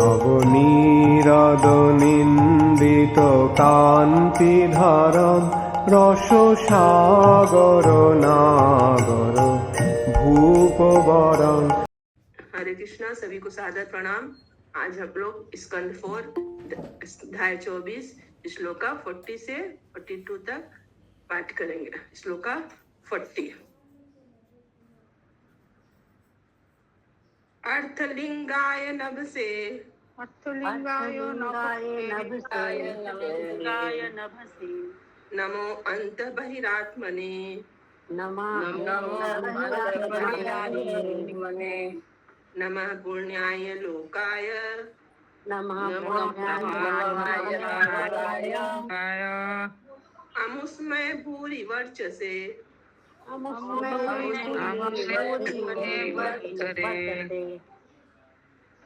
নবনীরদনিন্দিত কান্তিধারম রসসাগর নাগর ভূপবরং। हरे कृष्णा, सभी को सादर प्रणाम। आज हम लोग स्कंद 4 अध्याय 24 श्लोका 40 से 42 तक पाठ करेंगे। श्लोका 40। अर्थलिंगाय नभसे नमो अंत बहिरात्मने नमः पुण्याय लोकाय अमुस्मय भूरि वर्चसे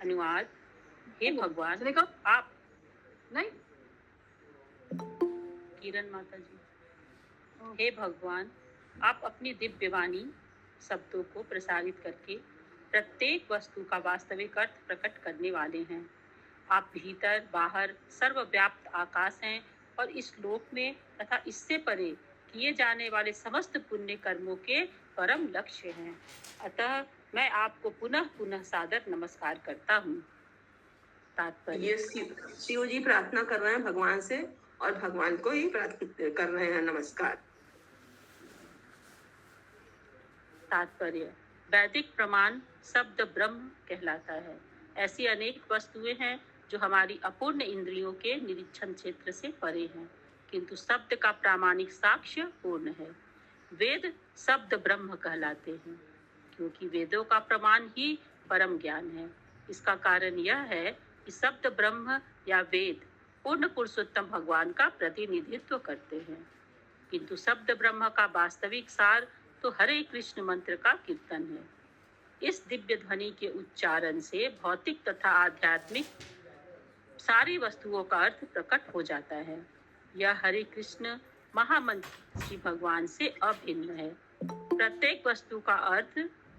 अनुवाद। हे भगवान, आप नहीं किरण माता जी, हे भगवान, आप अपनी दिव्य वाणी शब्दों को प्रसारित करके प्रत्येक वस्तु का वास्तविक अर्थ प्रकट करने वाले हैं। आप भीतर बाहर सर्वव्याप्त आकाश हैं और इस लोक में तथा इससे परे किए जाने वाले समस्त पुण्य कर्मों के परम लक्ष्य हैं। अतः मैं आपको पुनः पुनः सादर नमस्कार करता हूँ। तात्पर्य। ये शिव जी प्रार्थना कर रहे हैं भगवान से और भगवान को ही प्रार्थना कर रहे हैं नमस्कार। तात्पर्य। वैदिक प्रमाण शब्द ब्रह्म कहलाता है। ऐसी अनेक वस्तुएं हैं जो हमारी अपूर्ण इंद्रियों के निरीक्षण क्षेत्र से परे हैं, किंतु शब्द का प्रामाणिक साक्ष्य पूर्ण है। वेद शब्द ब्रह्म कहलाते हैं क्योंकि वेदों का प्रमाण ही परम ज्ञान है। इसका कारण यह है कि शब्द ब्रह्म या वेद पूर्ण पुरुषोत्तम भगवान का प्रतिनिधित्व करते हैं, किंतु शब्द ब्रह्म का वास्तविक सार तो हरे कृष्ण मंत्र का कीर्तन है। इस दिव्य ध्वनि के उच्चारण से भौतिक तथा आध्यात्मिक सारी वस्तुओं का अर्थ प्रकट हो जाता है। यह हरे कृष्ण महामंत्र श्री भगवान से अभिन्न है। प्रत्येक वस्तु का अर्थ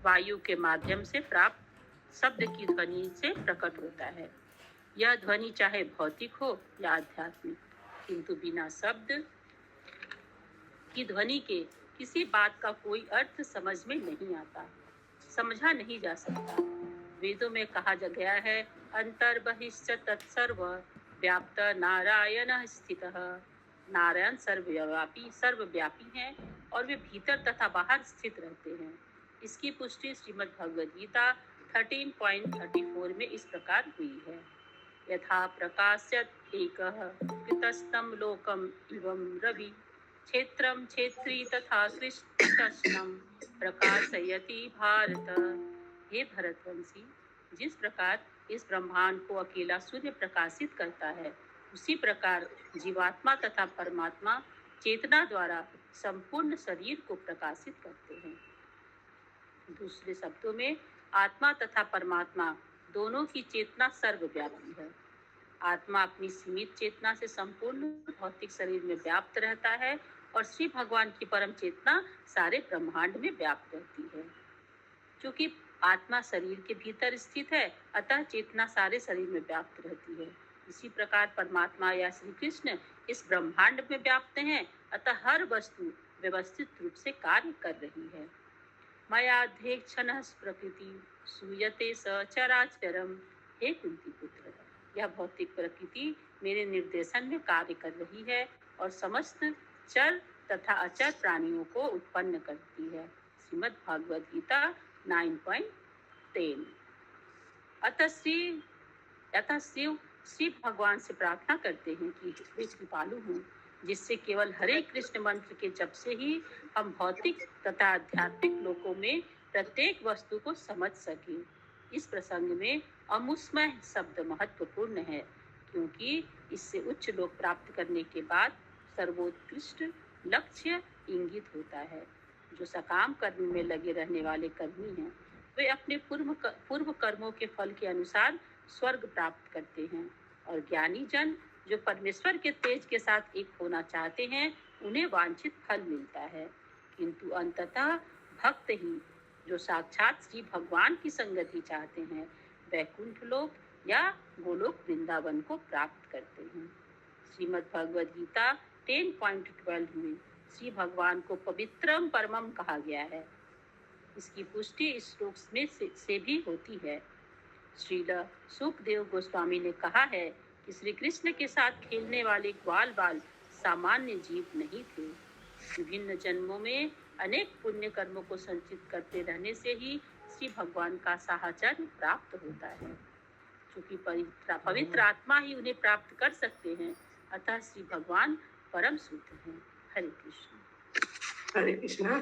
वायु के माध्यम से प्राप्त शब्द की ध्वनि से प्रकट होता है। यह ध्वनि चाहे भौतिक हो या आध्यात्मिक, किंतु बिना शब्द की ध्वनि के किसी बात का कोई अर्थ समझ में नहीं आता, समझा नहीं जा सकता। वेदों में कहा गया है, अंतर बहिश्च तत्सर्व व्याप्त नारायण स्थितः। नारायण सर्वव्यापी हैं और वे भीतर तथा बाहर स्थित रहते हैं। इसकी पुष्टि श्रीमद् भगवद गीता 13.34 में इस प्रकार हुई है। यथा प्रकाश्यत एकः कृतस्तं लोकम् इवं रवि क्षेत्रं क्षेत्री तथा कृष्णं प्रकाशयति भारत। हे भरतवंशी, जिस प्रकार इस ब्रह्मांड को अकेला सूर्य प्रकाशित करता है, उसी प्रकार जीवात्मा तथा परमात्मा चेतना द्वारा संपूर्ण शरीर को प्रकाशित करते हैं। दूसरे शब्दों में, आत्मा तथा परमात्मा दोनों की चेतना सर्वव्यापी है। आत्मा अपनी सीमित चेतना से संपूर्ण भौतिक शरीर में व्याप्त रहता है और श्री भगवान की परम चेतना सारे ब्रह्मांड में व्याप्त रहती है। क्योंकि आत्मा शरीर के भीतर स्थित है, अतः चेतना सारे शरीर में व्याप्त रहती है। इसी प्रकार परमात्मा या श्री कृष्ण इस ब्रह्मांड में व्याप्त हैं, अतः हर वस्तु व्यवस्थित रूप से कार्य कर रही है। मयाध्यक्षणः प्रकृति सूयते सचराचरम। हे कुंती पुत्र, यह भौतिक प्रकृति मेरे निर्देशन में कार्य कर रही है और समस्त चर तथा अचर प्राणियों को उत्पन्न करती है। श्रीमद् भागवत गीता 9.10। अतः शिव श्री भगवान से प्रार्थना करते हैं कि वे कृपालु हों, जिससे केवल हरे कृष्ण मंत्र के जप से ही हम भौतिक तथा आध्यात्मिक लोकों में प्रत्येक वस्तु को समझ सकें। इस प्रसंग में अमुस्मय शब्द महत्वपूर्ण है, क्योंकि इससे उच्च लोक प्राप्त करने के बाद सर्वोत्कृष्ट लक्ष्य इंगित होता है। जो सकाम कर्म में लगे रहने वाले कर्मी हैं, वे अपने पूर्व कर्मों के फल के अनुसार स्वर्ग प्राप्त करते हैं, और ज्ञानी जन जो परमेश्वर के तेज के साथ एक होना चाहते हैं, उन्हें वांछित फल मिलता है। किंतु अंततः भक्त ही जो साक्षात श्री भगवान की संगति चाहते हैं, वैकुंठ लोक या गोलोक वृंदावन को प्राप्त करते हैं। श्रीमद् भगवद गीता 10.12 में श्री भगवान को पवित्रम परमम कहा गया है। इसकी पुष्टि इस श्लोक में से भी होती है। श्रील सुखदेव गोस्वामी ने कहा है कि श्री कृष्ण के साथ खेलने वाले ग्वाल बाल सामान्य जीव नहीं थे। विभिन्न जन्मों में अनेक पुण्य कर्मों को संचित करते रहने से ही श्री भगवान का साहचर्य प्राप्त होता है। क्योंकि पवित्र आत्मा ही उन्हें प्राप्त कर सकते हैं, अतः श्री भगवान परम शुद्ध हैं। हरे कृष्ण। हरे कृष्णा।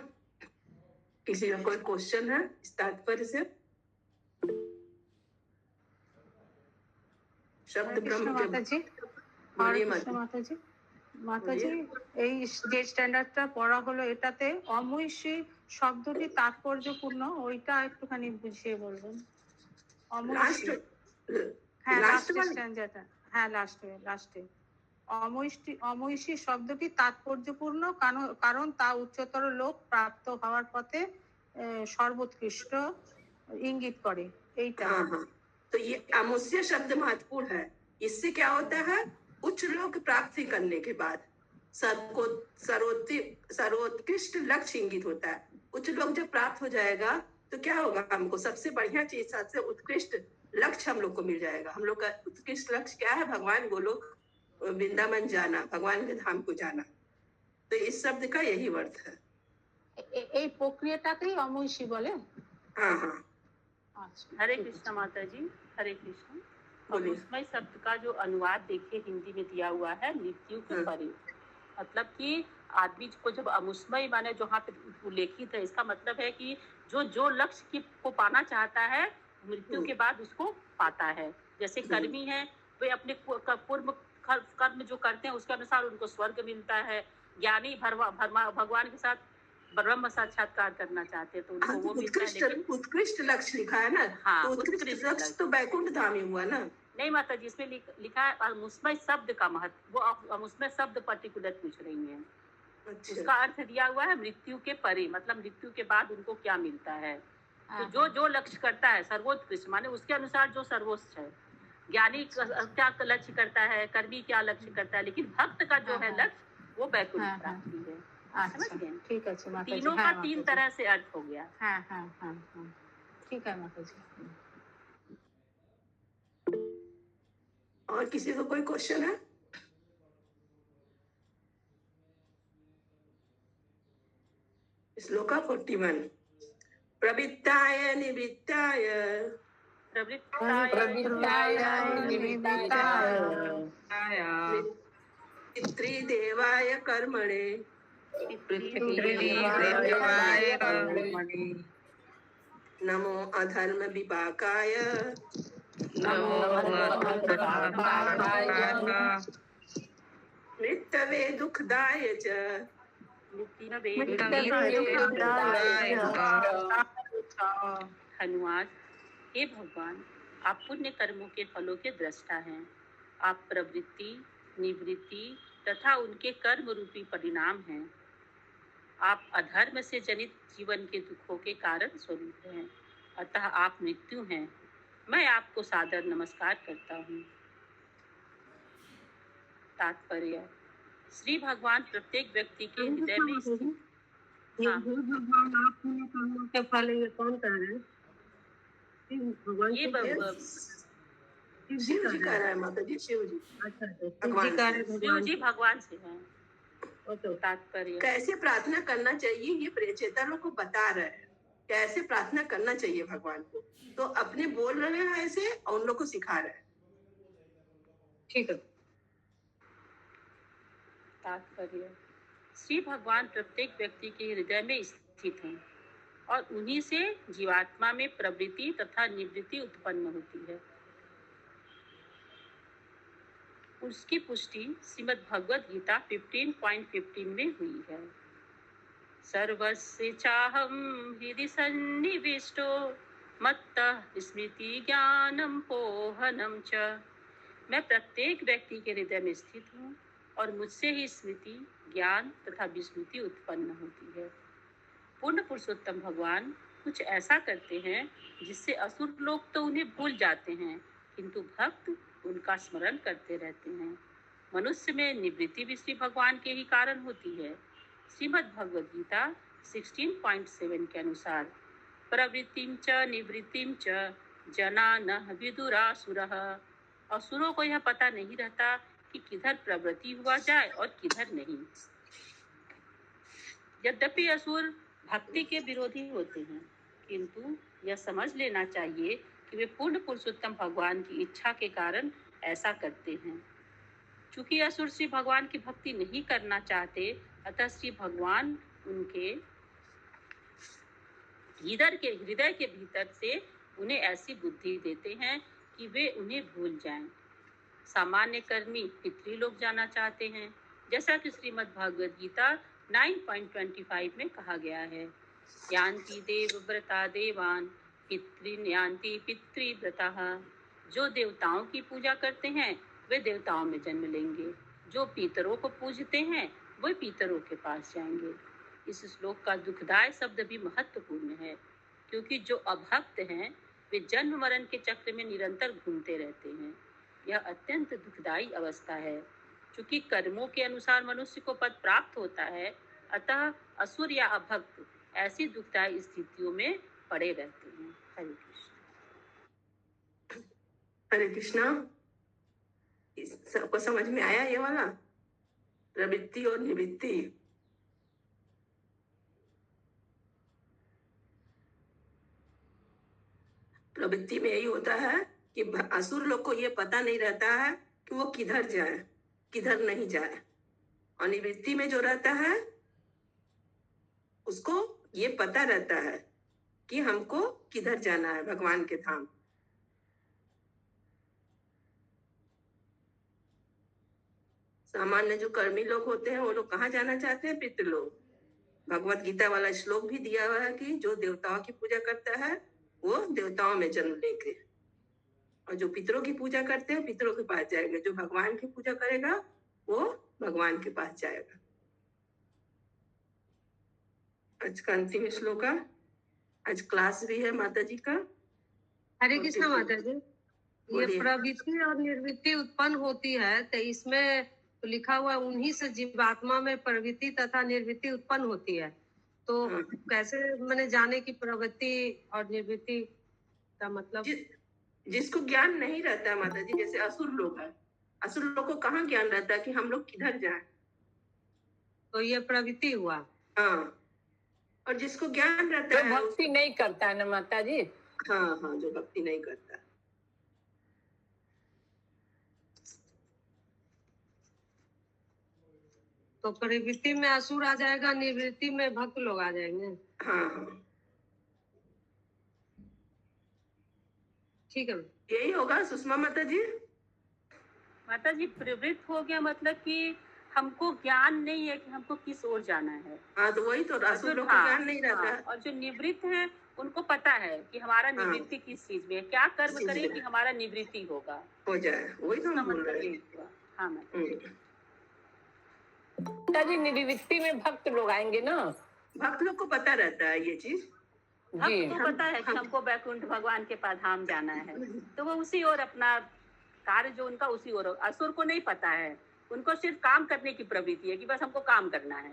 किसी का कोई क्वेश्चन है इस तात्पर्य से? शब्द ब्रह्म माता जी, बोलिए মাতা জি, এই যে স্ট্যান্ডার্ডটা পড়া হলো এটাতে অমৈষী শব্দটি তাৎপর্যপূর্ণ, ওইটা একটুখানি বুঝিয়ে বলবেন। অমৈষী, হ্যাঁ লাস্ট স্ট্যান্ডার্ডটা, হ্যাঁ লাস্টে অমৈষী শব্দটি তাৎপর্যপূর্ণ কারণ তা উচ্চতর লোক প্রাপ্ত হওয়ার পথে সর্বোৎকৃষ্ট इंगित करे। हाँ। तो ये अमुष्य शब्द महत्वपूर्ण है। इससे क्या होता है? उच्च लोक प्राप्ति करने के बाद सर्वोत्कृष्ट लक्ष्य इंगित होता है। उच्च लोक जब प्राप्त हो जाएगा तो क्या होगा? हमको सबसे बढ़िया चीज, सबसे उत्कृष्ट लक्ष्य हम लोग को मिल जाएगा। हम लोग का उत्कृष्ट लक्ष्य क्या है? भगवान गोलोक वृंदावन जाना, भगवान के धाम को जाना। तो इस शब्द का यही अर्थ है। এই প্রক্রিয়াটাকেই অমৈষী বলে। हाँ। हरे कृष्ण माता जी, हरे कृष्ण। अमुष्मय शब्द का जो अनुवाद देखिए हिंदी में दिया हुआ है, मृत्यु के परे। मतलब कि आदमी को जब अमुष्मय माने जहाँ पे उल्लेखित है, इसका मतलब है कि जो लक्ष्य को पाना चाहता है मृत्यु के बाद उसको पाता है। जैसे कर्मी है, वे अपने पूर्व कर्म जो करते हैं उसके अनुसार उनको स्वर्ग मिलता है। ज्ञानी भगवान के साथ ब्रह्म साक्षात्कार करना चाहते हैं तो उनको वो मिलता है। लेकिन उत्कृष्ट लक्ष्य लिखा है ना। हाँ, तो उत्कृष्ट लक्ष्य तो बैकुंठ धाम ही हुआ ना। नहीं माता जी, इसमें लिखा है अमुष्मय शब्द का महत्व। वो अमुष्मय शब्द पर्टिकुलर पूछ रही है। अच्छा। उसका अर्थ दिया हुआ है मृत्यु के परे, मतलब मृत्यु के बाद उनको क्या मिलता है। तो जो लक्ष्य करता है सर्वोत्कृष्ट माने उसके अनुसार जो सर्वोच्च है। ज्ञानी क्या लक्ष्य करता है, कर्मी क्या लक्ष्य करता है, लेकिन भक्त का जो है लक्ष्य वो बैकुंठ प्राप्ति है। अच्छा, ठीक है माता जी। तीनों का तीन तरह से अर्थ हो गया। हाँ, ठीक है माता जी। और किसी को कोई क्वेश्चन है? श्लोका 41। प्रवृत्ताय निवृत्ताय पितृदेवाय कर्मणे नमो अधर्म विपाकाय मृत्यवे दुखदाय च अनुवाद। हे भगवान, आप पुण्य कर्मों के फलों के दृष्टा हैं। आप प्रवृत्ति, निवृत्ति तथा उनके कर्म रूपी परिणाम हैं। आप अधर्म से जनित जीवन के दुखों के कारण स्वरूप हैं, अतः आप मृत्यु हैं। मैं आपको सादर नमस्कार करता हूँ। तात्पर्य: श्री भगवान प्रत्येक व्यक्ति के हृदय में स्थित। भगवान आप पुण्य कर्मों के फल ये कौन कह रहे हैं? शिव जी कह रहा है माता जी। शिव जी। अच्छा, शिव जी भगवान से हैं। तात्पर्य: कैसे प्रार्थना करना चाहिए ये चेतनों को बता रहे हैं। कैसे प्रार्थना करना चाहिए भगवान को, तो अपने बोल रहे हैं ऐसे और उन लोग को सिखा रहे हैं। ठीक है। तात्पर्य: श्री भगवान प्रत्येक व्यक्ति के हृदय में स्थित हैं और उन्हीं से जीवात्मा में प्रवृत्ति तथा निवृत्ति उत्पन्न होती है। उसकी पुष्टि श्रीमद् भगवद गीता 15.15 में हुई है। सर्वस्य चाहं हृदि सन्निविष्टो मत्तः स्मृति ज्ञानम पोहनम च। मैं प्रत्येक व्यक्ति के हृदय में स्थित हूँ और मुझसे ही स्मृति, ज्ञान तथा विस्मृति उत्पन्न होती है। पूर्ण पुरुषोत्तम भगवान कुछ ऐसा करते हैं जिससे असुर लोग तो उन्हें भूल जाते हैं, किंतु भक्त उनका स्मरण करते रहते हैं। मनुष्य में निवृत्ति भी श्री भगवान के ही कारण होती है। श्रीमद् भगवद गीता 16.7 के अनुसार प्रवृत्तिं च निवृत्तिं च जना न विदुरासुरः। असुरों को यह पता नहीं रहता कि किधर प्रवृत्ति हुआ जाए और किधर नहीं। यद्यपि असुर भक्ति के विरोधी होते हैं, किंतु यह समझ लेना चाहिए कि वे पूर्ण पुरुषोत्तम भगवान की इच्छा के कारण ऐसा करते हैं। चूंकि असुर श्री भगवान की भक्ति नहीं करना चाहते, अतः श्री भगवान उनके हृदय के भीतर से उन्हें ऐसी बुद्धि देते हैं कि वे उन्हें भूल जाएं। सामान्य कर्मी पितृलोक जाना चाहते हैं, जैसा कि श्रीमद् भागवत गीता 9.25 में कहा गया है, यान्ति देवव्रता देवान् पितॄन् यान्ति पितृव्रताः। जो देवताओं की पूजा करते हैं वे देवताओं में जन्म लेंगे, जो पितरों को पूजते हैं वे पितरों के पास जाएंगे। इस श्लोक का दुखदायी शब्द भी महत्वपूर्ण है, क्योंकि जो अभक्त हैं वे जन्म मरण के चक्र में निरंतर घूमते रहते हैं। यह अत्यंत दुखदायी अवस्था है। चूंकि कर्मों के अनुसार मनुष्य को पद प्राप्त होता है, अतः असुर या अभक्त ऐसी दुखदायी स्थितियों में पड़े रहते हैं। हरे कृष्ण। हरे कृष्णा। सबको समझ में आया ये वाला प्रवृत्ति और निवृत्ति? प्रवृत्ति में यही होता है कि असुर लोग को ये पता नहीं रहता है कि वो किधर जाए किधर नहीं जाए, और निवृत्ति में जो रहता है उसको ये पता रहता है कि हमको किधर जाना है, भगवान के धाम। सामान्य जो कर्मी लोग होते हैं वो लोग कहाँ जाना चाहते हैं? पितृलोक। भगवत गीता वाला श्लोक भी दिया हुआ है कि जो देवताओं की पूजा करता है वो देवताओं में जन्म लेंगे, और जो पितरों की पूजा करते हैं पितरों के पास जाएगा, जो भगवान की पूजा करेगा वो भगवान के पास जाएगा। आज का अंतिम श्लोक है। आज क्लास भी है माता जी का। हरे कृष्णा माता जी। ये प्रवृत्ति और निर्वृत्ति उत्पन्न होती है, तो इसमें तो लिखा हुआ है उन्हीं से जीवात्मा में प्रवृत्ति तथा निर्वृत्ति उत्पन्न होती है। तो कैसे मैंने जाने की प्रवृत्ति और निर्वृत्ति का मतलब? जिसको ज्ञान नहीं रहता है माता जी, जैसे असुर लोग है, असुर लोग को कहाँ ज्ञान रहता है कि हम लोग किधर जाएं? तो ये प्रवृत्ति हुआ। हाँ, और जिसको ज्ञान रहता है भक्ति नहीं करता है ना माता जी। हाँ हाँ, जो भक्ति नहीं करता। तो प्रवृत्ति में असुर आ जाएगा, निवृत्ति में भक्त लोग आ जाएंगे। हाँ हाँ, ठीक है, यही होगा सुषमा माता जी। माता जी, प्रवृत्त हो गया मतलब कि हमको ज्ञान नहीं है कि हमको किस ओर जाना है। हाँ, तो वही तो असुर लोग को ज्ञान नहीं रहता है। और जो निवृत्त है उनको पता है कि हमारा निवृत्ति किस चीज में है, क्या कर्म करें कि हमारा निवृत्ति होगा, हो जाए। वही तो हम बोल रहे हैं। हाँ माता जी, निवृत्ति में भक्त लोग आएंगे ना। भक्त लोग को पता रहता है ये चीज। भक्त को पता है कि हमको बैकुंठ भगवान के पास धाम जाना है, तो वो उसी ओर अपना कार्य जो उनका उसी ओर। असुर को नहीं पता है, उनको सिर्फ काम करने की प्रवृत्ति है कि बस हमको काम करना है।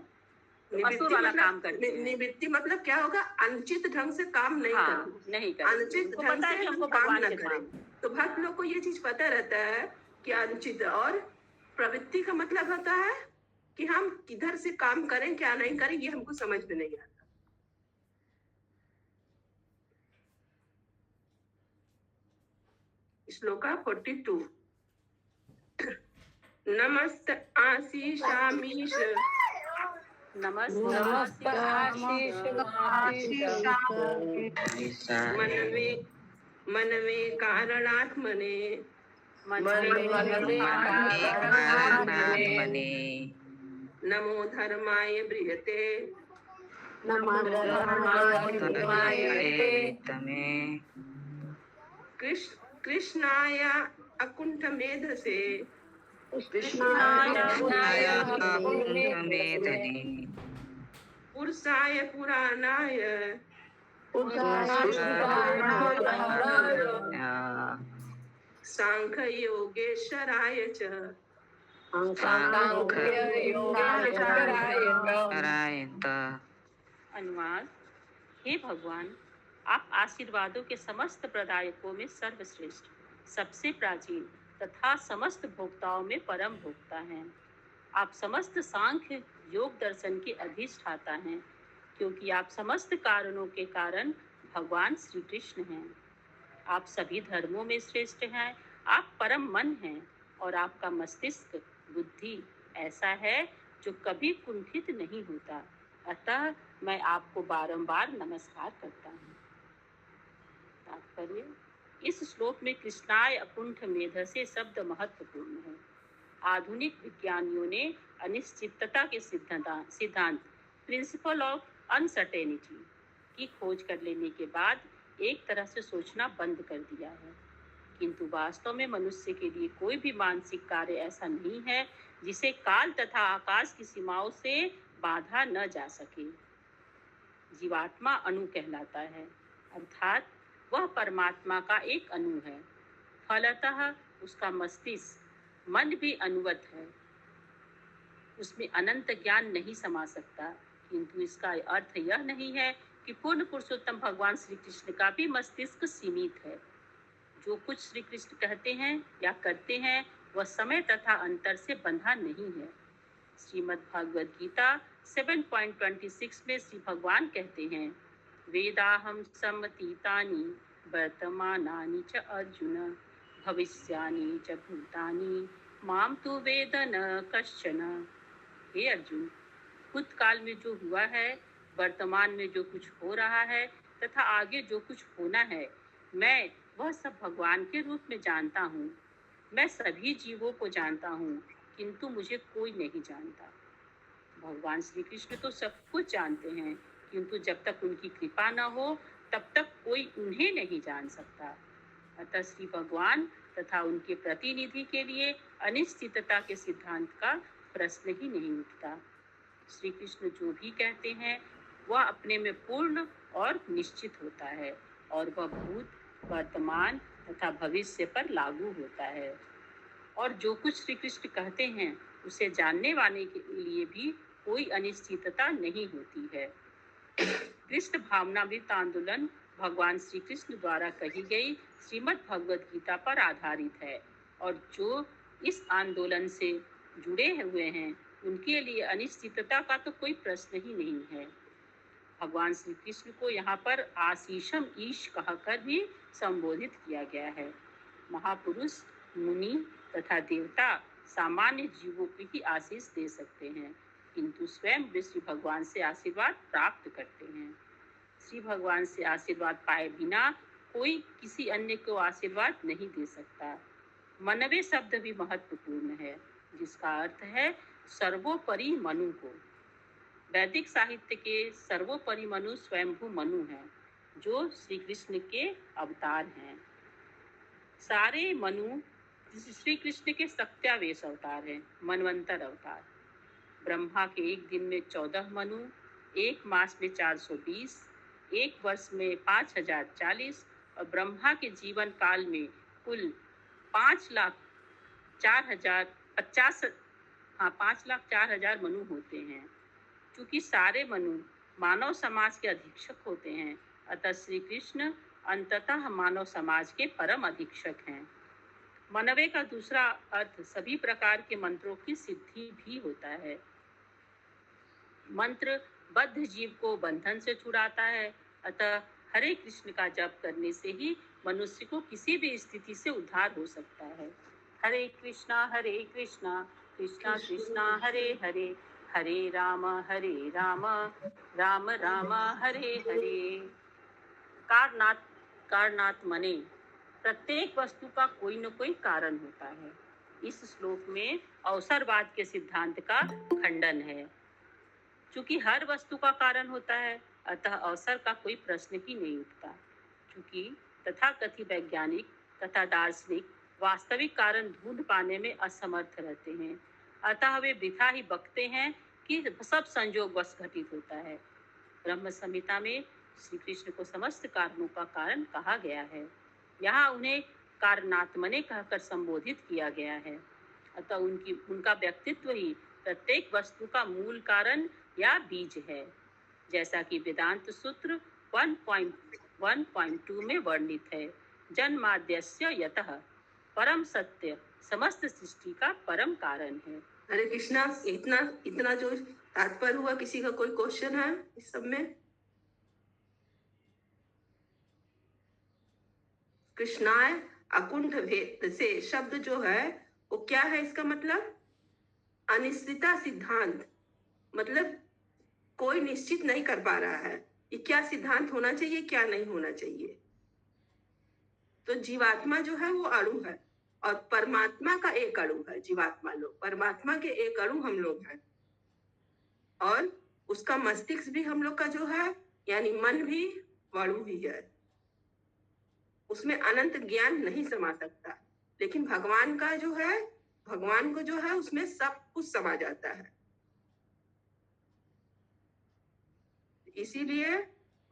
असुर वाला काम करते हैं। निवृत्ति मतलब क्या होगा? अनुचित ढंग से काम नहीं करना, नहीं करना। अनुचित ढंग से हमको काम न करें। तो भक्त लोग को ये चीज पता रहता है कि अनुचित, और प्रवृत्ति का मतलब होता है कि हम किधर से काम करें क्या नहीं करें, ये हमको समझ में नहीं आता। श्लोका 42। नमस्त आशीषामीश मनवे कारणात्मने नमो धर्माय बृहते कृष्णाय अकुंठ मेधसे पुरुषाय पुराणाय सांख्य योगेश्वराय च सांख्य योगेश्वराय च। अनुवाद। हे भगवान, आप आशीर्वादों के समस्त प्रदायकों में सर्वश्रेष्ठ, सबसे प्राचीन तथा समस्त भोक्ताओं में परम भोक्ता हैं। आप समस्त सांख्य योग दर्शन के अधिष्ठाता हैं, क्योंकि आप समस्त कारणों के कारण भगवान श्री कृष्ण हैं। आप सभी धर्मों में श्रेष्ठ हैं। आप परम मन हैं और आपका मस्तिष्क बुद्धि ऐसा है जो कभी कुंठित नहीं होता। अतः मैं आपको बारंबार नमस्कार करता हूँ। तात्पर्य। इस श्लोक में कृष्णाय अकुंठ मेधसे शब्द महत्वपूर्ण है। आधुनिक विज्ञानियों ने अनिश्चितता के सिद्धांत प्रिंसिपल ऑफ अनसर्टेनिटी की खोज कर लेने के बाद एक तरह से सोचना बंद कर दिया है, किंतु वास्तव में मनुष्य के लिए कोई भी मानसिक कार्य ऐसा नहीं है जिसे काल तथा आकाश की सीमाओं से बाधा न जा सके। जीवात्मा अणु कहलाता है, अर्थात वह परमात्मा का एक अणु है। फलतः उसका मस्तिष्क मन भी अनुवत है। उसमें अनंत ज्ञान नहीं समा सकता, किंतु इसका अर्थ यह नहीं है कि पूर्ण पुरुषोत्तम भगवान श्री कृष्ण का भी मस्तिष्क सीमित है। जो कुछ श्री कृष्ण कहते हैं या करते हैं वह समय तथा अंतर से बंधा नहीं है। श्रीमद् भागवत गीता 7.26 में श्री भगवान कहते हैं, वेदाहम समतीतानि वर्तमानानि च अर्जुन भविष्यानि च भूतानि माम तु वेद न कश्चन। हे अर्जुन, भूतकाल में जो हुआ है, वर्तमान में जो कुछ हो रहा है तथा आगे जो कुछ होना है, मैं वह सब भगवान के रूप में जानता हूँ। मैं सभी जीवों को जानता हूँ, किंतु मुझे कोई नहीं जानता। भगवान श्री कृष्ण तो सब कुछ जानते हैं, किंतु जब तक उनकी कृपा न हो तब तक कोई उन्हें नहीं जान सकता। अतः श्री भगवान तथा उनके प्रतिनिधि के लिए अनिश्चितता के सिद्धांत का प्रश्न ही नहीं उठता। श्री कृष्ण जो भी कहते हैं वह अपने में पूर्ण और निश्चित होता है और वह भूत, वर्तमान तथा भविष्य पर लागू होता है। और जो कुछ श्री कृष्ण कहते हैं उसे जानने वाले के लिए भी कोई अनिश्चितता नहीं होती है। कृष्ण भावनामृत आंदोलन भगवान श्री कृष्ण द्वारा कही गई श्रीमद् भगवत गीता पर आधारित है, और जो इस आंदोलन से जुड़े हुए हैं उनके लिए अनिश्चितता का तो कोई प्रश्न ही नहीं है। भगवान श्री कृष्ण को यहाँ पर आशीषम ईश कहकर भी संबोधित किया गया है। महापुरुष, मुनि तथा देवता सामान्य जीवों को ही आशीष दे सकते हैं, किंतु स्वयं वे श्री भगवान से आशीर्वाद प्राप्त करते हैं। श्री भगवान से आशीर्वाद पाए बिना कोई किसी अन्य को आशीर्वाद नहीं दे सकता। मनवे शब्द भी महत्वपूर्ण है, जिसका अर्थ है सर्वोपरि मनु को। वैदिक साहित्य के सर्वोपरि मनु स्वयंभू मनु हैं, जो श्री कृष्ण के अवतार हैं। सारे मनु श्री कृष्ण के सत्यावेश अवतार हैं, मनवंतर अवतार। ब्रह्मा के एक दिन में 14 मनु, एक मास में 420, एक वर्ष में 5040 और ब्रह्मा के जीवन काल में कुल 5,04,000 मनु होते हैं। चूंकि सारे मनु मानव समाज के अधीक्षक होते हैं, अतः श्री कृष्ण अंततः मानव समाज के परम अधीक्षक हैं। मनवे का दूसरा अर्थ सभी प्रकार के मंत्रों की सिद्धि भी होता है। मंत्र बद्ध जीव को बंधन से छुड़ाता है, अतः हरे कृष्ण का जप करने से ही मनुष्य को किसी भी स्थिति से उद्धार हो सकता है। हरे कृष्णा कृष्णा कृष्णा हरे हरे, हरे राम राम राम हरे हरे। कारणात् मने, प्रत्येक वस्तु का कोई न कोई कारण होता है। इस श्लोक में अवसरवाद के सिद्धांत का खंडन है। चूंकि हर वस्तु का कारण होता है, अतः अवसर का कोई प्रश्न ही नहीं उठता। चूंकि तथाकथित वैज्ञानिक तथा दार्शनिक वास्तविक कारण ढूंढ पाने में असमर्थ रहते हैं, अतः वे वृथा ही बकते हैं कि सब संयोगवश घटित होता है। ब्रह्म संहिता में श्री कृष्ण को समस्त कारणों का कारण कहा गया है। यहाँ उन्हें कारणात्मने कहकर संबोधित किया गया है। अतः उनका व्यक्तित्व ही प्रत्येक वस्तु का मूल कारण या बीज है, जैसा कि वेदांत सूत्र 1.1.2 में वर्णित है। जन्माद्यस्य यतः परम सत्य समस्त सृष्टि का परम कारण है। हरे कृष्णा। इतना जो तात्पर्य हुआ, किसी का कोई क्वेश्चन है इस सब में? कृष्णाय अकुंठ भेद से शब्द जो है वो क्या है? इसका मतलब अनिश्चितता सिद्धांत, मतलब कोई निश्चित नहीं कर पा रहा है कि क्या सिद्धांत होना चाहिए, क्या नहीं होना चाहिए। तो जीवात्मा जो है वो अणु है और परमात्मा का एक अणु है। जीवात्मा लोग, परमात्मा के एक अणु हम लोग हैं, और उसका मस्तिष्क भी हम लोग का जो है, यानी मन भी अणु ही है। उसमें अनंत ज्ञान नहीं समा सकता, लेकिन भगवान का जो है, भगवान को जो है उसमें सब कुछ समा जाता है। इसीलिए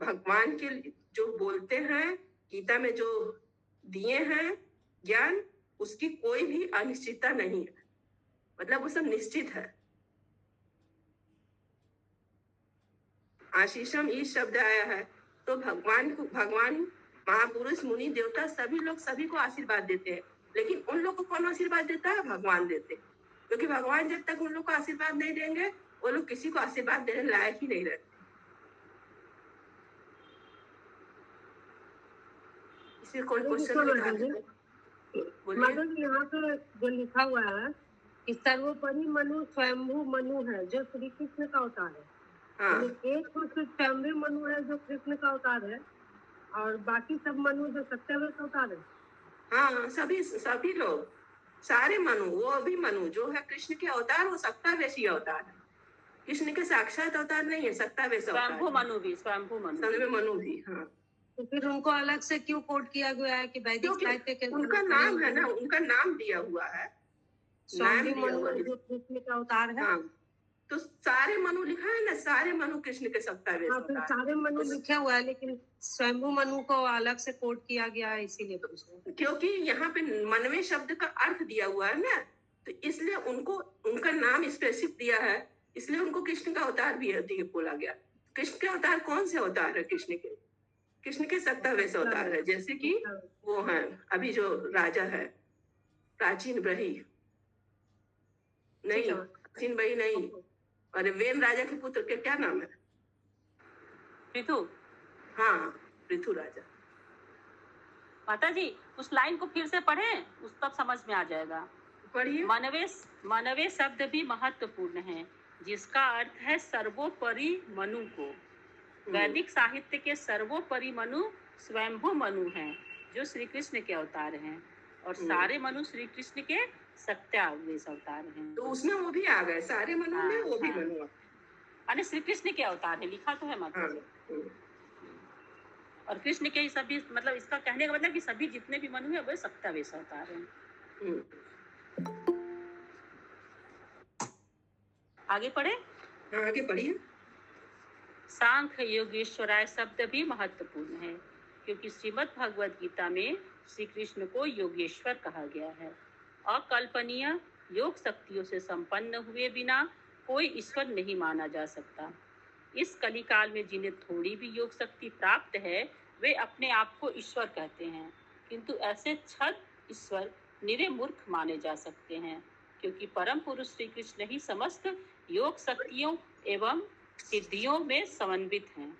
भगवान के जो बोलते हैं, गीता में जो दिए हैं ज्ञान, उसकी कोई भी अनिश्चितता नहीं है, मतलब वो सब निश्चित है। आशीषम इस शब्द आया है तो भगवान महापुरुष मुनि देवता सभी लोग सभी को आशीर्वाद देते हैं, लेकिन उन लोग को कौन आशीर्वाद देता है? भगवान देते हैं, क्योंकि भगवान जब तक उन लोग को आशीर्वाद नहीं देंगे वो लोग किसी को आशीर्वाद देने लायक ही नहीं रहते। इसे कोई क्वेश्चन मैडम यहाँ पे जो लिखा हुआ है कि सर्वोपरि मनु स्वयंभू मनु है जो श्री कृष्ण का अवतार है। हाँ, एक तो सिर्फ स्वयंभू मनु है जो कृष्ण का अवतार है, और बाकी सब मनु जो सत्यावेश अवतार है। हाँ, सभी लोग, सारे मनु, वो भी मनु जो है कृष्ण के अवतार, वो सत्तावेशी अवतार है। कृष्ण के साक्षात अवतार नहीं है, सत्तावेश अवतार। स्वयंभू मनु भी। हाँ, तो फिर उनको अलग से क्यों कोट किया गया है कि वैदिक साहित्य के उनका नाम है ना, उनका नाम दिया हुआ है, नाम दिया हुआ है। जो कृष्ण का अवतार है। हाँ, तो सारे मनु लिखा है ना, सारे मनु कृष्ण के सत्तावेश हाँ, फिर अवतार। सारे मनु लिखा हुआ है, लेकिन स्वयंभू मनु को अलग से कोट किया गया है, इसीलिए पूछ रहे हैं। क्योंकि यहाँ पे मनवे शब्द का अर्थ दिया हुआ है ना, तो इसलिए उनको उनका नाम स्पेसिफिक दिया है, इसलिए उनको कृष्ण का अवतार भी बोला गया। कृष्ण के अवतार कौन से अवतार है? कृष्ण के सत्तावेश अवतार है, जैसे कि वो है अभी जो राजा है प्राचीन ब्रही नहीं, प्राचीन ब्रही नहीं, अरे वेन राजा के पुत्र के क्या नाम है? पृथु। हाँ, पृथु राजा। माता जी उस लाइन को फिर से पढ़ें, उस तब समझ में आ जाएगा। पढ़िए। मनवे शब्द भी महत्वपूर्ण है, जिसका अर्थ है सर्वोपरि मनु को। वैदिक साहित्य के सर्वोपरि मनु स्वयंभू मनु हैं, जो श्री कृष्ण के अवतार हैं, और सारे मनु श्री कृष्ण के सत्यावेश अवतार हैं। तो उसमें वो भी आ गए, सारे मनु में वो भी मनु आ गए। अरे श्री कृष्ण के अवतार है, लिखा तो है माता जी। और कृष्ण के ही सभी, मतलब इसका कहने का मतलब कि सभी जितने भी मनु है वो सत्यावेश अवतार हैं। आगे पढ़े। आगे पढ़िए। सांख्य योगेश्वराय शब्द भी महत्वपूर्ण है, क्योंकि श्रीमद् भगवद गीता में श्री कृष्ण को योगेश्वर कहा गया है। अकल्पनीय योग शक्तियों से संपन्न हुए बिना कोई ईश्वर नहीं माना जा सकता। इस कलिकाल में जिन्हें थोड़ी भी योग शक्ति प्राप्त है, वे अपने आप को ईश्वर कहते हैं, किंतु ऐसे छद ईश्वर निरे मूर्ख माने जा सकते हैं, क्योंकि परम पुरुष श्री कृष्ण ही समस्त योग शक्तियों एवं सिद्धियों में समन्वित हैं।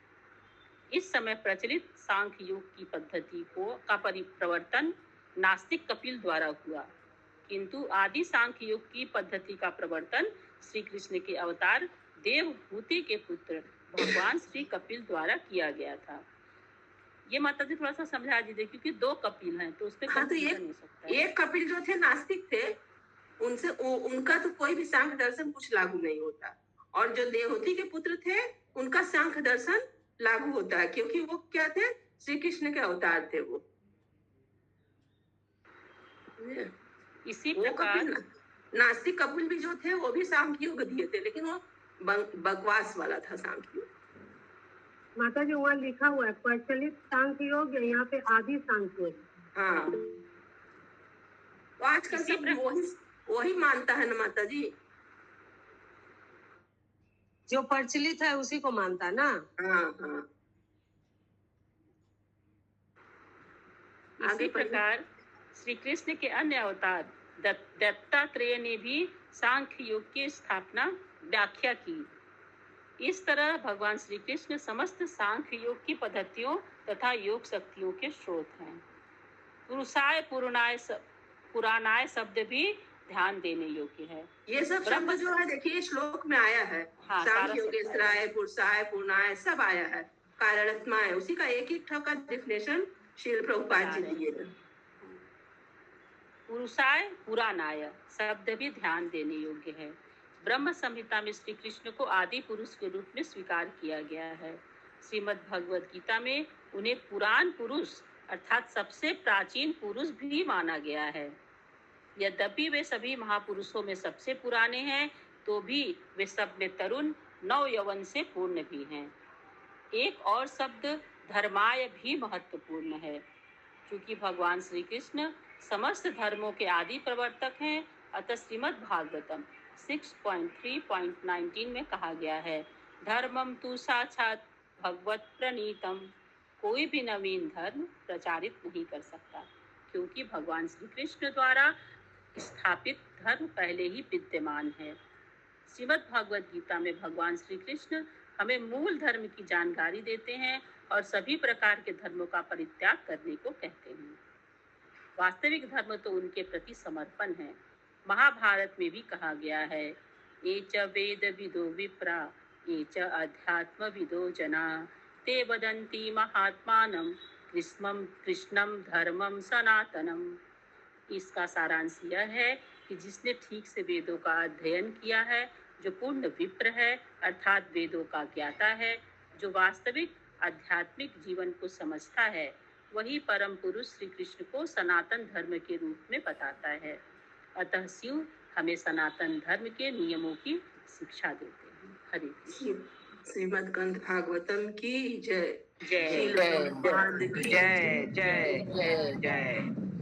इस समय प्रचलित सांख्य योग की पद्धति का परिप्रवर्तन नास्तिक कपिल द्वारा हुआ, किंतु आदि सांख्य योग की पद्धति का प्रवर्तन श्री कृष्ण के अवतार देवभूति के पुत्र भगवान श्री कपिल द्वारा किया गया था। ये माता जी थोड़ा सा समझा दीजिए, क्योंकि दो कपिल हैं तो उसपे कंफ्यूजन हो सकता है। एक कपिल जो थे नास्तिक थे, उनसे उनका तो कोई भी सांख्य दर्शन कुछ लागू नहीं होता, और जो देवहूति के पुत्र थे उनका सांख्य दर्शन लागू होता है, क्योंकि वो क्या थे? श्री कृष्ण के अवतार थे वो। इसी प्रकार नास्तिक कपिल भी जो थे वो भी सांख्य योग दिए थे, लेकिन वो बकवास वाला था सांख्य योग। माता जी वहाँ लिखा हुआ है प्रचलित सांख्य योग, यहाँ पे आदि सांख्य योग। हाँ, तो आजकल इसी सब वही मानता है ना माता जी। जो प्रचलित है उसी को मानता है ना। हाँ हाँ। इसी प्रकार श्री कृष्ण के अन्य अवतार दत्तात्रेय ने भी सांख्य योग की स्थापना व्याख्या की। इस तरह भगवान श्री कृष्ण समस्त सांख्य योग की पद्धतियों तथा योग शक्तियों के स्रोत हैं। पुरुषाय पुराणाय शब्द भी ध्यान देने योग्य है। ये सब शब्द जो है देखिए श्लोक में आया है। हाँ, सांख्य योगेश्वराय पुरुषाय पूर्णाय सब आया है। कारणत्माय उसी का एक एक का डेफिनेशन श्रील प्रभुपाद जी दिए हैं। पुरुषाय पुराणाय शब्द भी ध्यान देने योग्य है। ब्रह्म संहिता में श्री कृष्ण को आदि पुरुष के रूप में स्वीकार किया गया है। श्रीमद् भगवद गीता में उन्हें पुराण पुरुष अर्थात सबसे प्राचीन पुरुष भी माना गया है। यद्यपि वे सभी महापुरुषों में सबसे पुराने हैं, तो भी वे सब में तरुण नव यौवन से पूर्ण भी हैं। एक और शब्द धर्माय भी महत्वपूर्ण है, क्योंकि भगवान श्री कृष्ण समस्त धर्मों के आदि प्रवर्तक हैं। अतः श्रीमद् भागवतम 6.3.19 में कहा गया है, धर्मम तु साक्षात भगवत प्रणीतम, कोई भी नवीन धर्म प्रचारित नहीं कर सकता, क्योंकि भगवान श्री कृष्ण द्वारा स्थापित धर्म पहले ही विद्यमान है। श्रीमद् भागवत गीता में भगवान श्री कृष्ण हमें मूल धर्म की जानकारी देते हैं और सभी प्रकार के धर्मों का परित्याग करने को कहते हैं। वास्तविक धर्म तो उनके प्रति समर्पण है। महाभारत में भी कहा गया है, ये च वेद विदो विप्रा ये च अध्यात्म विदो जना ते वदन्ति महात्मानं कृष्णम धर्मम सनातनम। इसका सारांश यह है कि जिसने ठीक से वेदों का अध्ययन किया है, जो पूर्ण विप्र है अर्थात वेदों का ज्ञाता है, जो वास्तविक आध्यात्मिक जीवन को समझता है, वही परम पुरुष श्री कृष्ण को सनातन धर्म के रूप में बताता है। अतः शिव हमें सनातन धर्म के नियमों की शिक्षा देते हैं। हरे कृष्ण। श्रीमद् ग्रंथ भागवतम की जय। जय जय जय जय जय जय।